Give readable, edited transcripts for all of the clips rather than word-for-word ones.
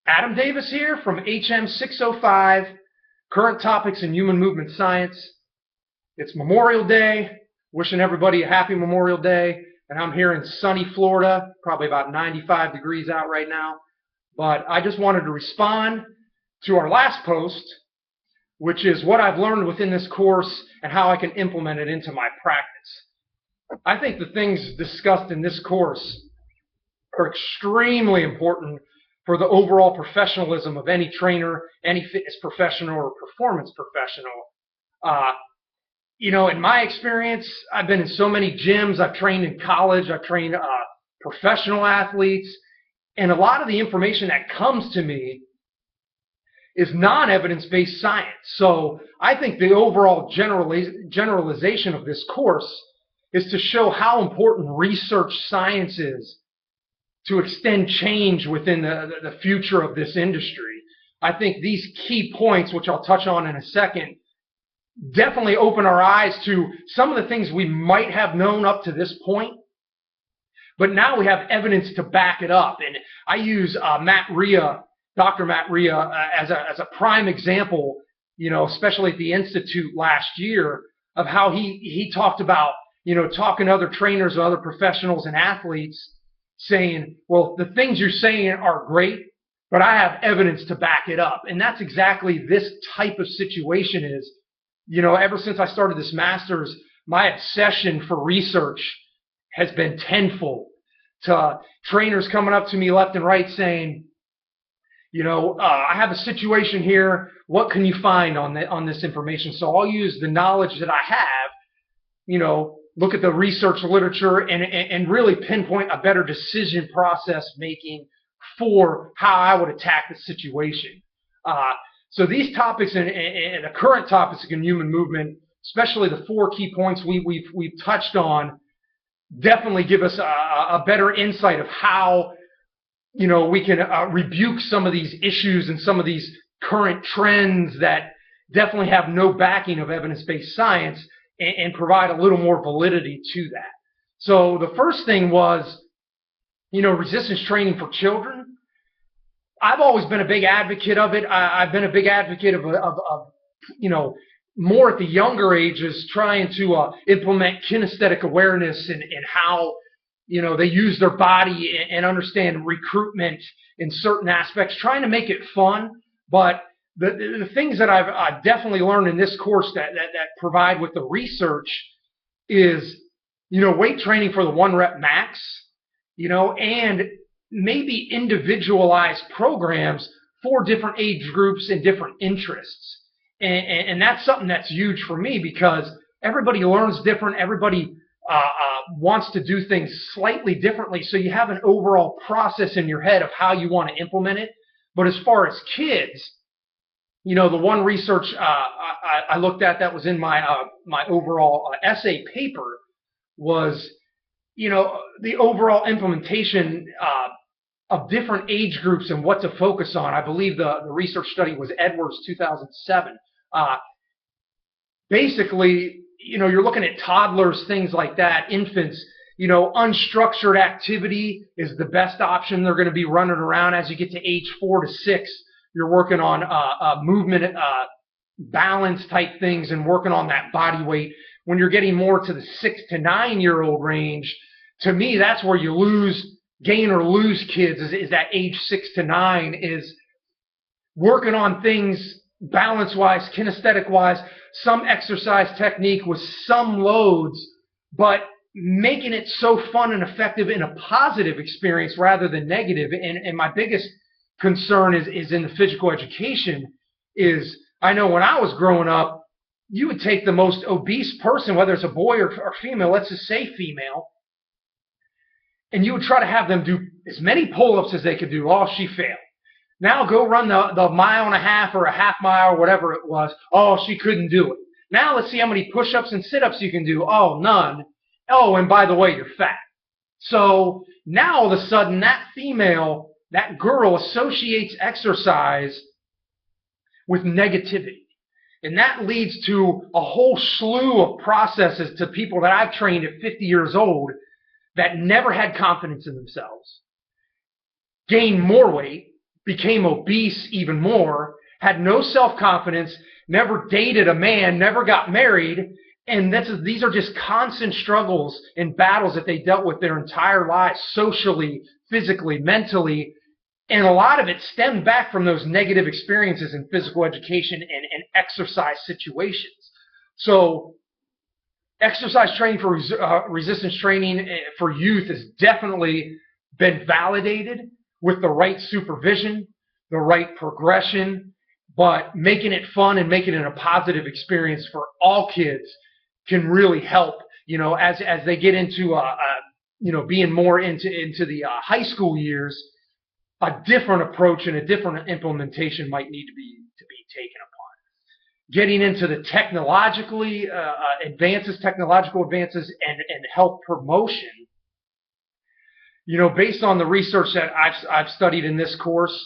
Adam Davis here from HM 605, Current Topics in Human Movement Science. It's Memorial Day. Wishing everybody a happy Memorial Day. And I'm here in sunny Florida, probably about 95 degrees out right now. But I just wanted to respond to our last post, which is what I've learned within this course and how I can implement it into my practice. I think the things discussed in this course are extremely important for the overall professionalism of any trainer, any fitness professional or performance professional. In my experience, I've been in so many gyms. I've trained in college. I've trained professional athletes. And a lot of the information that comes to me is non-evidence-based science. So I think the overall generalization of this course is to show how important research science is to extend change within the future of this industry. I think these key points, which I'll touch on in a second, definitely open our eyes to some of the things we might have known up to this point, but now we have evidence to back it up. And I use Dr. Matt Ria, as a prime example, especially at the Institute last year, of how he talked about, talking to other trainers and other professionals and athletes, saying, well, the things you're saying are great, but I have evidence to back it up. And that's exactly this type of situation is, ever since I started this master's, my obsession for research has been tenfold. To trainers coming up to me left and right saying, I have a situation here. What can you find on this information? So I'll use the knowledge that I have, look at the research literature and really pinpoint a better decision process making for how I would attack the situation. So these topics and the current topics in human movement, especially the 4 key points we've touched on, definitely give us a better insight of how we can rebuke some of these issues and some of these current trends that definitely have no backing of evidence-based science, and provide a little more validity to that. So the first thing was, resistance training for children. I've always been a big advocate of it. I've been a big advocate of more at the younger ages, trying to implement kinesthetic awareness and how, they use their body and understand recruitment in certain aspects, trying to make it fun. But the things that I've definitely learned in this course that provide with the research is, weight training for the 1 rep max, and maybe individualized programs for different age groups and different interests. And that's something that's huge for me because everybody learns different. Everybody wants to do things slightly differently. So you have an overall process in your head of how you want to implement it. But as far as kids, the one research I looked at that was in my overall essay paper was, the overall implementation of different age groups and what to focus on. I believe the research study was Edwards 2007. Basically, you're looking at toddlers, things like that, infants. Unstructured activity is the best option. They're going to be running around. As you get to age 4 to 6. You're working on movement, balance type things and working on that body weight. When you're getting more to the 6 to 9-year-old range, to me, that's where you gain or lose kids is that age 6 to 9 is working on things balance-wise, kinesthetic-wise, some exercise technique with some loads, but making it so fun and effective in a positive experience rather than negative. And my biggest concern is in the physical education is, I know when I was growing up, you would take the most obese person, whether it's a boy or female, let's just say female, and you would try to have them do as many pull-ups as they could do. Oh, she failed. Now go run the mile and a half or a half mile or whatever it was. Oh, she couldn't do it. Now let's see how many push-ups and sit-ups you can do. Oh, none. Oh, and by the way, you're fat. So now all of a sudden that female, that girl associates exercise with negativity. And that leads to a whole slew of processes to people that I've trained at 50 years old that never had confidence in themselves, gain more weight, became obese even more, had no self-confidence, never dated a man, never got married, and these are just constant struggles and battles that they dealt with their entire lives, socially, physically, mentally, and a lot of it stemmed back from those negative experiences in physical education and exercise situations. So exercise training for resistance training for youth has definitely been validated with the right supervision, the right progression, but making it fun and making it a positive experience for all kids can really help, as they get into, being more into the high school years. A different approach and a different implementation might need to be taken upon. Getting into the technological advances and health promotion, based on the research that I've studied in this course,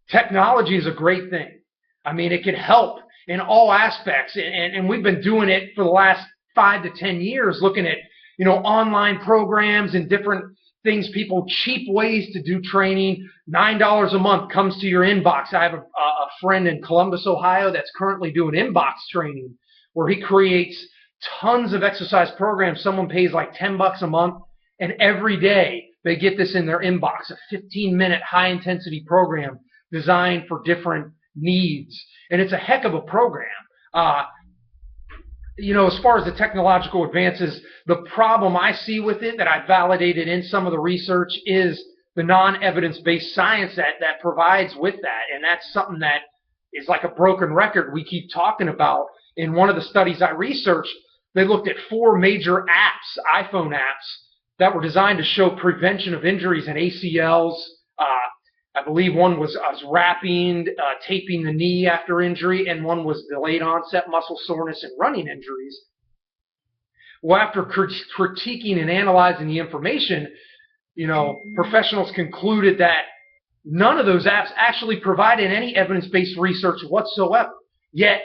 technology is a great thing. I mean, it can help in all aspects, and we've been doing it for the last 5 to 10 years, looking at online programs and different things, cheap ways to do training. $9 a month comes to your inbox. I have a friend in Columbus, Ohio that's currently doing inbox training where he creates tons of exercise programs. Someone pays like $10 a month, and every day they get this in their inbox, a 15-minute high-intensity program designed for different needs. And it's a heck of a program. As far as the technological advances, the problem I see with it that I validated in some of the research is the non-evidence-based science that provides with that. And that's something that is like a broken record we keep talking about. In one of the studies I researched, they looked at 4 major apps, iPhone apps, that were designed to show prevention of injuries and ACLs. I believe one was wrapping, taping the knee after injury, and one was delayed onset muscle soreness and running injuries. Well, after critiquing and analyzing the information, professionals concluded that none of those apps actually provided any evidence-based research whatsoever. Yet,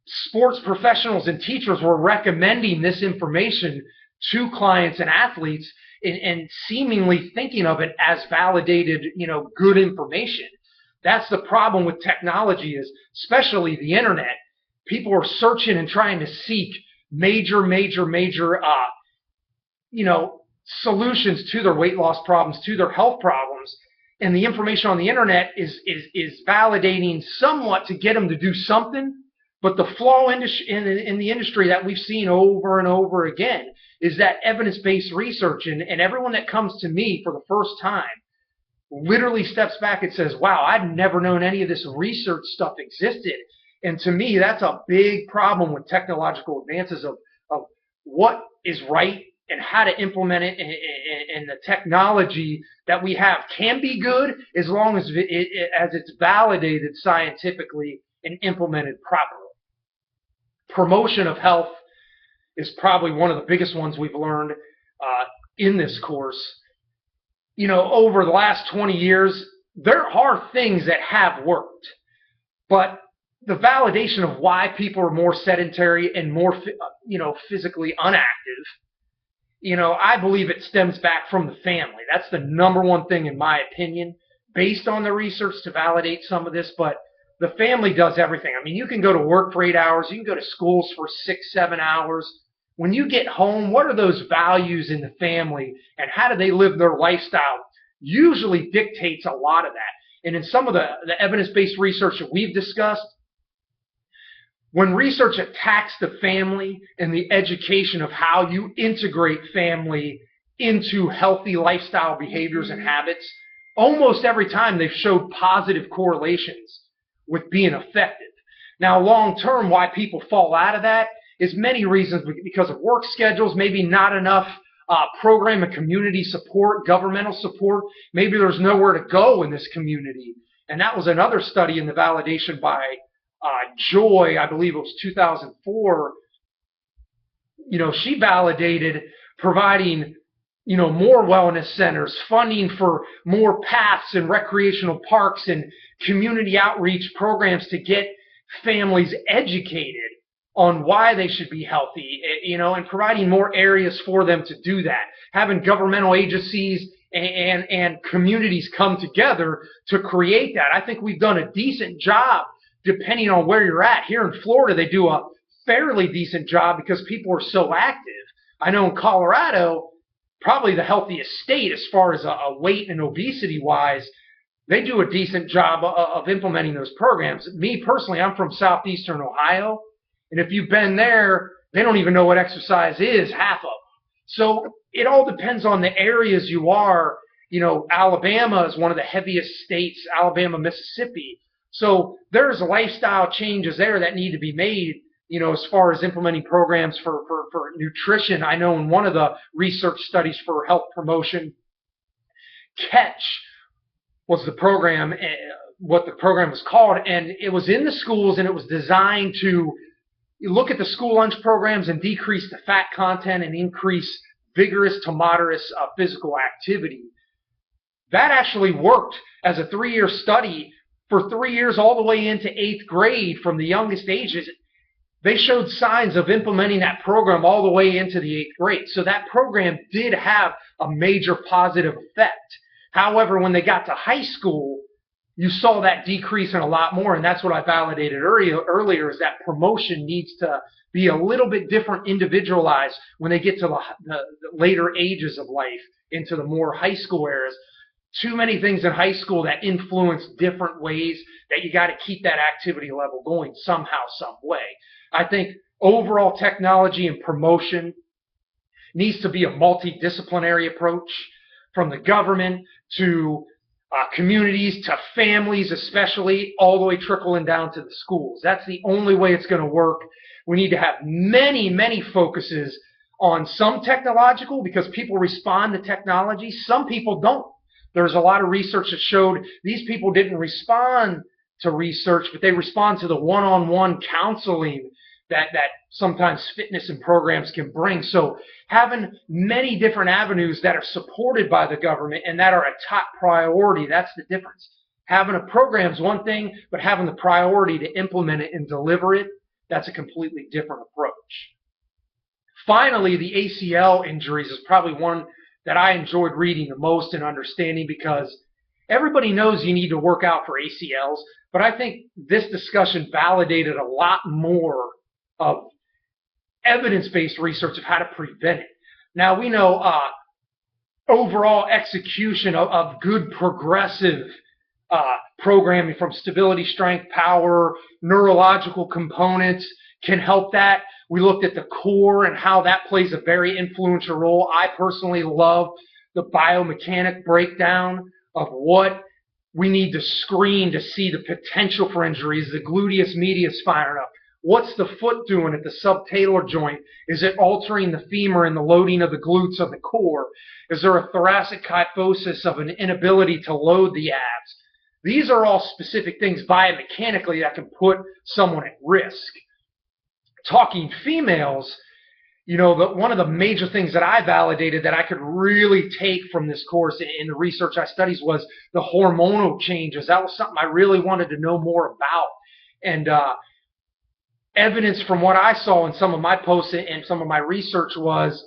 sports professionals and teachers were recommending this information to clients and athletes and seemingly thinking of it as validated, good information. That's the problem with technology, is especially the internet. People are searching and trying to seek major, solutions to their weight loss problems, to their health problems, and the information on the internet is validating somewhat to get them to do something. But the flaw in the industry that we've seen over and over again is that evidence-based research, and everyone that comes to me for the first time literally steps back and says, wow, I've never known any of this research stuff existed. And to me, that's a big problem with technological advances of what is right and how to implement it, and the technology that we have can be good as long as it's validated scientifically and implemented properly. Promotion of health is probably one of the biggest ones we've learned in this course. Over the last 20 years, there are things that have worked, but the validation of why people are more sedentary and more, physically unactive, I believe it stems back from the family. That's the number one thing, in my opinion, based on the research to validate some of this, but the family does everything. I mean, you can go to work for 8 hours, you can go to schools for 6-7 hours. When you get home, what are those values in the family, and how do they live their lifestyle, usually dictates a lot of that. And in some of the evidence-based research that we've discussed, when research attacks the family and the education of how you integrate family into healthy lifestyle behaviors and habits, almost every time they've showed positive correlations with being effective. Now, long term, why people fall out of that is many reasons, because of work schedules, maybe not enough program and community support, governmental support. Maybe there's nowhere to go in this community. And that was another study in the validation by Joy, I believe it was 2004. She validated providing more wellness centers, funding for more paths and recreational parks and community outreach programs to get families educated on why they should be healthy, and providing more areas for them to do that. Having governmental agencies and communities come together to create that. I think we've done a decent job depending on where you're at. Here in Florida, they do a fairly decent job because people are so active. I know in Colorado, probably the healthiest state as far as a weight and obesity wise, they do a decent job of implementing those programs. Me personally, I'm from southeastern Ohio, and if you've been there, they don't even know what exercise is, half of them. So it all depends on the areas you are. You know, Alabama is one of the heaviest states, Alabama, Mississippi. So there's lifestyle changes there that need to be made, you know, as far as implementing programs for nutrition. I know in one of the research studies for health promotion, Catch was the program, what the program was called, and it was in the schools, and it was designed to look at the school lunch programs and decrease the fat content and increase vigorous to moderate physical activity. That actually worked as a 3-year study for 3 years all the way into 8th grade from the youngest ages. They showed signs of implementing that program all the way into the 8th grade. So that program did have a major positive effect. However, when they got to high school, you saw that decrease in a lot more, and that's what I validated earlier, is that promotion needs to be a little bit different, individualized when they get to the later ages of life, into the more high school eras. Too many things in high school that influence different ways that you got to keep that activity level going somehow, some way. I think overall technology and promotion needs to be a multidisciplinary approach, from the government to communities to families, especially, all the way trickling down to the schools. That's the only way it's going to work. We need to have many, many focuses on some technological, because people respond to technology. Some people don't. There's a lot of research that showed these people didn't respond to research, but they respond to the one-on-one counseling that sometimes fitness and programs can bring. So having many different avenues that are supported by the government and that are a top priority, that's the difference. Having a program is one thing, but having the priority to implement it and deliver it, that's a completely different approach. Finally, the ACL injuries is probably one that I enjoyed reading the most and understanding, because everybody knows you need to work out for ACLs, but I think this discussion validated a lot more of evidence-based research of how to prevent it. Now, we know overall execution of good progressive programming, from stability, strength, power, neurological components, can help that. We looked at the core and how that plays a very influential role. I personally love the biomechanic breakdown of what we need to screen to see the potential for injuries. The gluteus medius firing up. What's the foot doing at the subtalar joint? Is it altering the femur and the loading of the glutes of the core? Is there a thoracic kyphosis of an inability to load the abs? These are all specific things biomechanically that can put someone at risk. Talking females, you know, one of the major things that I validated that I could really take from this course in the research I studied was the hormonal changes. That was something I really wanted to know more about. And evidence from what I saw in some of my posts and some of my research was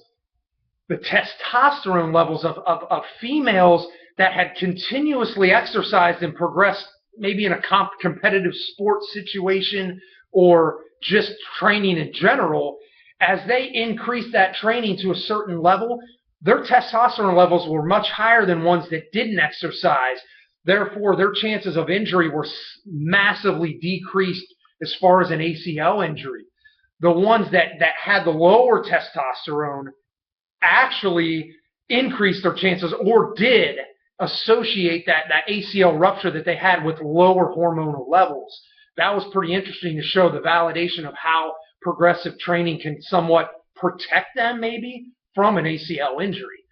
the testosterone levels of females that had continuously exercised and progressed, maybe in a competitive sports situation or just training in general. As they increased that training to a certain level, their testosterone levels were much higher than ones that didn't exercise. Therefore, their chances of injury were massively decreased as far as an ACL injury. The ones that had the lower testosterone actually increased their chances, or did associate that ACL rupture that they had with lower hormonal levels. That was pretty interesting to show the validation of how progressive training can somewhat protect them maybe from an ACL injury.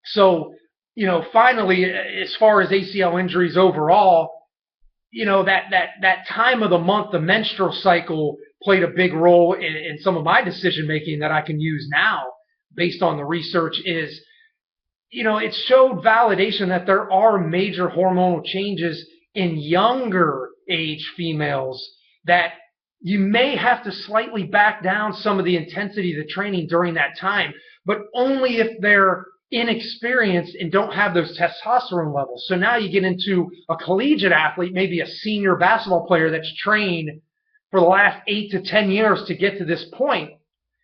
So, you know, finally, as far as ACL injuries overall, you know, that time of the month, the menstrual cycle, played a big role in some of my decision making that I can use now based on the research. Is, you know, it showed validation that there are major hormonal changes in younger age females, that you may have to slightly back down some of the intensity of the training during that time, but only if they're inexperienced and don't have those testosterone levels. So now you get into a collegiate athlete, maybe a senior basketball player that's trained for the last 8 to 10 years to get to this point.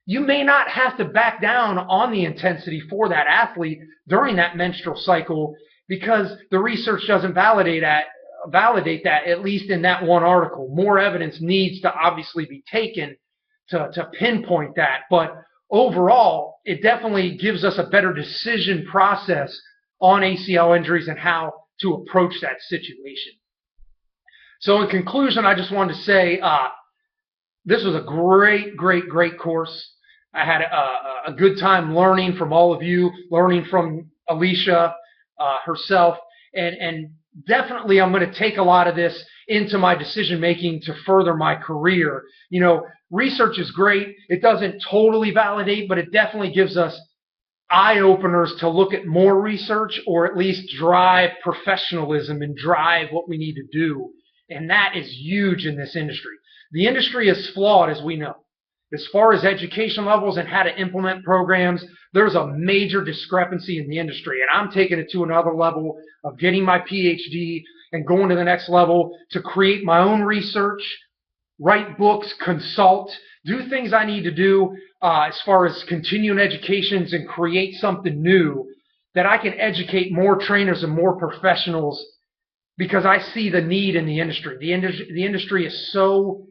You may not have to back down on the intensity for that athlete during that menstrual cycle because the research doesn't validate that, at least in that one article. More evidence needs to obviously be taken to pinpoint that. But overall, it definitely gives us a better decision process on ACL injuries and how to approach that situation. So in conclusion, I just wanted to say this was a great course. I had a good time learning from all of you, learning from Alicia herself, and definitely I'm going to take a lot of this into my decision making to further my career. You know, research is great. It doesn't totally validate, but it definitely gives us eye openers to look at more research, or at least drive professionalism and drive what we need to do. And that is huge in this industry. The industry is flawed, as we know. As far as education levels and how to implement programs, there's a major discrepancy in the industry. And I'm taking it to another level of getting my PhD and going to the next level to create my own research, write books, consult, do things I need to do as far as continuing educations and create something new that I can educate more trainers and more professionals, because I see the need in the industry. The industry is so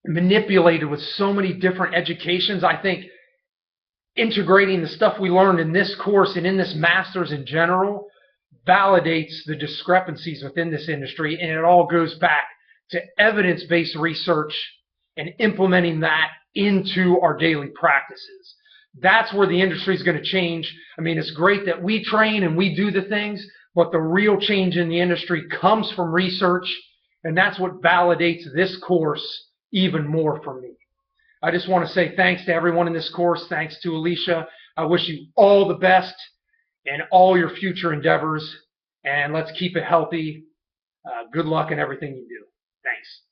manipulated with so many different educations. I think integrating the stuff we learned in this course and in this master's in general validates the discrepancies within this industry, and it all goes back to evidence-based research and implementing that into our daily practices. That's where the industry is going to change. I mean, it's great that we train and we do the things, but the real change in the industry comes from research, and that's what validates this course even more for me. I just want to say thanks to everyone in this course. Thanks to Alicia. I wish you all the best in all your future endeavors, and let's keep it healthy. Good luck in everything you do. Thanks.